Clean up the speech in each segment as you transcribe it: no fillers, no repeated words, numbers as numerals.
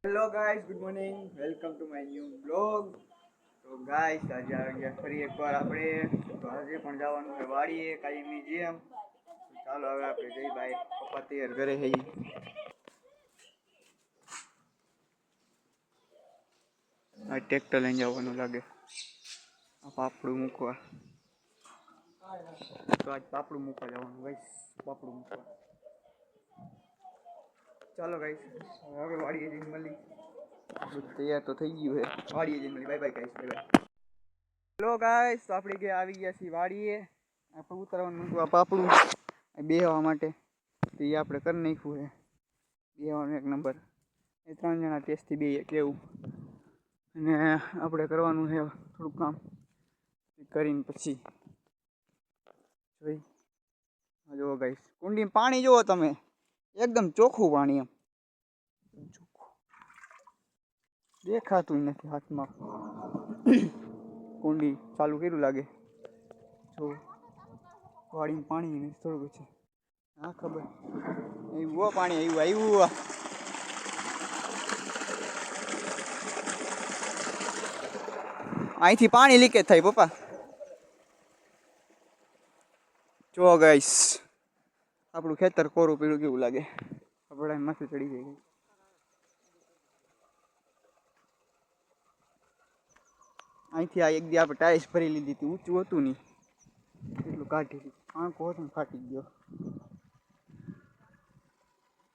Hello guys, good morning, welcome to my new blog. તો guys, આજે આવી ગયા ફરી એકવાર આપણે. તો આજે પણ જવાનું છે વાડીએ કાયમી જેમ. તો ચાલો હવે આપણે જઈ ભાઈ પપ્પા તૈયાર ઘરે હઈ. આ ટ્રેક્ટર લઈને જવાનું લાગે આ પાપડું મૂકવા. તો આજ પાપડું મૂકવા જવાનું ગાઈસ, પાપડું મૂકવા. ચાલો ગાઈસ, હવે વાડીએ જઈને મળી. તૈયાર તો થઈ ગયું છે, વાડીએ જઈને મળી. Bye bye guys, bye bye. Hello guys, તો આપણે આવી ગયા છીએ વાડીએ. આપણે ઉતરવાનું મૂકવા પાપડું બેહવા માટે. તો એ આપણે કરી નાખ્યું છે બેહવાનું એક નંબર. એ 3 જણા ટેસ્ટથી બે કેવું. અને આપણે કરવાનું છે થોડુંક કામ કરીને પછી જોઈ. જુઓ ગાઈસ, કુંડીમાં પાણી જુઓ તમે, એકદમ ચોખ્ખું પાણી. એમ દેખાતું નથી હાથમાં. કુંડી ચાલુ કર્યું લાગે જો વાડીમાં પાણી નથી થોડુંક છે. હા ખબર આવ્યું પાણી આવ્યું. અહીંથી પાણી લીકેજ થાય પપ્પા. જો ગાઈસ, આપણું ખેતર કોરું પીળું કેવું લાગે. આપણા માથે ચડી જાય. અહીંથી આ એક દી આપણે ટાઈસ ભરી લીધી હતી, ઊંચું હતું નહીં એટલું કાઢી લીધું. આંખો હતો ને ફાટી ગયો.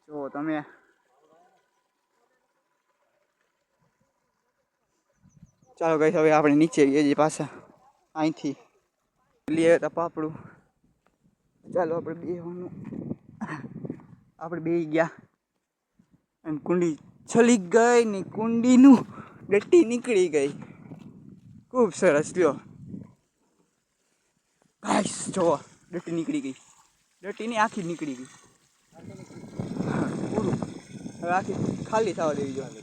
જો તમે ચાલો ગાઈસ, હવે આપણે નીચે જઈએ પાછા. અહીંથી લઈએ હતા પાપડું. ચાલો આપણે બેહવાનું. આપણે બેહી ગયા અને કુંડી છલી ગઈ ને કુંડીનું ડટ્ટી નીકળી ગઈ. ખૂબ સરસ લ્યો ગાઈસ, જો ડટ્ટી નીકળી ગઈ. ડટ્ટી ની આખી નીકળી ગઈ પૂરું. હવે આખી ખાલી થવા દેવી જોઈએ.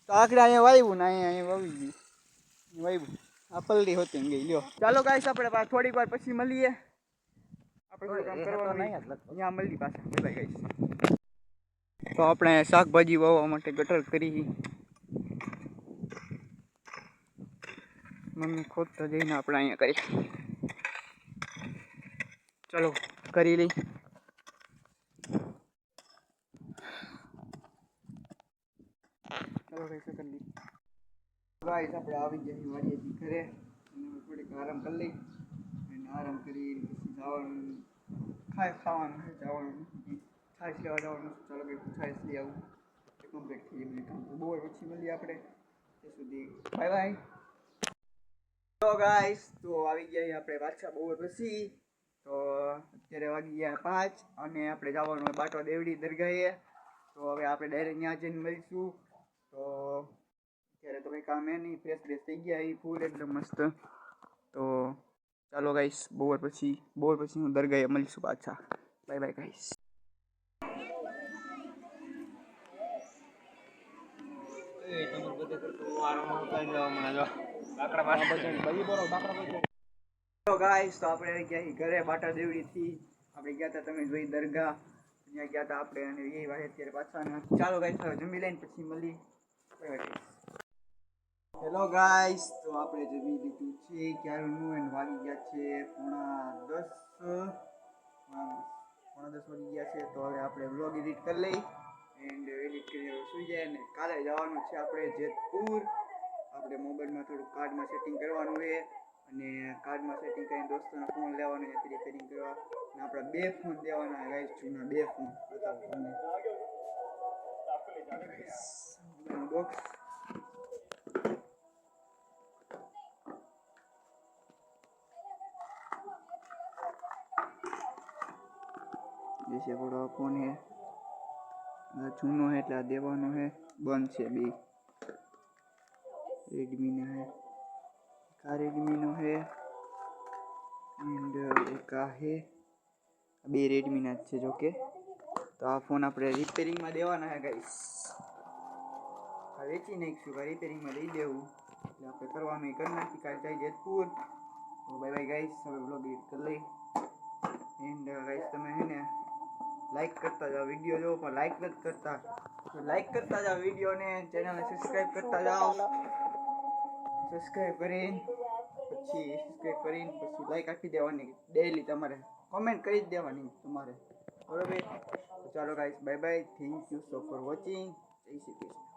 તો આખરે અહીંયા વાવ્યું ને અહીંયા વાવી ગયું. વાવ્યું આ પલ્લી હોતી ગઈ લ્યો. ચાલો ગાઈસ, આપણે થોડીક વાર પછી મળીએ. આપણે કામ કરવાનું અહીંયા મળી પાછા. Bye guys. તો આપણે શાકભાજી વાવવા માટે ગટર કરી. મમ્મી ખોદતા જઈને આપણે અહીંયા કરી. ચલો કરી લઈ. ચલો ગાઈસ, કરી લઈ. ગાઈસ, આપણે આવી ગયા વાડીએથી ઘરે. થોડીક આરામ કરી લઈ. અને આરામ કરી પછી જવાનું ખાવાનું છે. જવાનું છાશ લેવા જવાનું. ચાલો કંઈક છાશ લઈ આવું. કમ્પ્લીટ થઈ ગયું કામ. તો બહુ પછી મળીએ આપણે. ત્યાં સુધી બાય બાય. તો ગાઈસ, તો આવી ગયા આપણે પાછા બહુ પછી. તો અત્યારે વાગી ગયા 5 અને આપણે જવાનું હોય બાટવા દેવડી દરગાહે. તો હવે આપણે ડાયરેક્ટ ત્યાં જઈને મળીશું. તો અત્યારે તો કંઈ કામ નહીં, ફ્રેશ થઈ ગયા એ ફૂલ એકદમ મસ્ત. તો ચાલો ગાઈસ, બહુ પછી હું દરગાહે મળીશું પાછા. Bye bye guys. તો ગાઈસ, તો આપણે ગયા ઘરે બાટા દેવડીથી. આપણે ગયા હતા, તમે જોઈ દરગાહ. ત્યાં ગયા હતા આપણે અને એ વાગે અત્યારે પાછા. ચાલો ગાઈસ, હવે જમી લઈને પછી મળી. હેલો ગાઈસ, તો આપણે જમી લીધું છે ક્યારનું અને વાગી ગયા છે 9:30. 9:30 વાગી ગયા છે. તો હવે આપણે વ્લોગ એડિટ કરી લઈ એન્ડ એડિટ કરીને સુઈ જાય. અને કાલે જવાનું છે આપણે જેતપુર. આપણે મોબાઈલમાં થોડુંક કાર્ડમાં સેટિંગ કરવાનું છે અને કાર્ડમાં સેટિંગ કરીને દોસ્તોના ફોન લેવાનો છે રિપેરિંગ કરવા. અને આપણા 2 ફોન દેવાના ગાઈસ, જૂના 2 ફોન. બતાવો તમને બોક્સ. जैसे बड़ा फोन है चूनो है એટલે દેવાનો है બંધ છે બે. રેડમી નો है का रेडमी नो है एंड एक आ है બે રેડમી ના છે જો કે. તો આ ફોન આપણે રિપેરિંગ માં દેવાના है गाइस. આ વેચી નાખશું, આ રિપેરિંગ માં દઈ દેવું. એટલે આપણે કરવાનું એ કરી નાખી. કાલ જાય જેતપુર. તો બાય બાય ગાઈસ, હવે વ્લોગ એડિટ કરી લઈ. એન્ડ ગાઈસ, તમે હે ને લાઈક કરતા જાઓ. વિડીયો જોવો પણ લાઈક નથી કરતા, તો લાઈક કરતા જાઓ વિડીયોને, ચેનલને સબસ્ક્રાઈબ કરતા જાઓ. સબસ્ક્રાઈબ કરીને પછી લાઈક આપી દેવાની. ડેઈલી તમારે કોમેન્ટ કરી જ દેવાની તમારે, બરોબર. તો ચાલો guys, bye bye. Thank you so for watching. જય શ્રી કૃષ્ણ.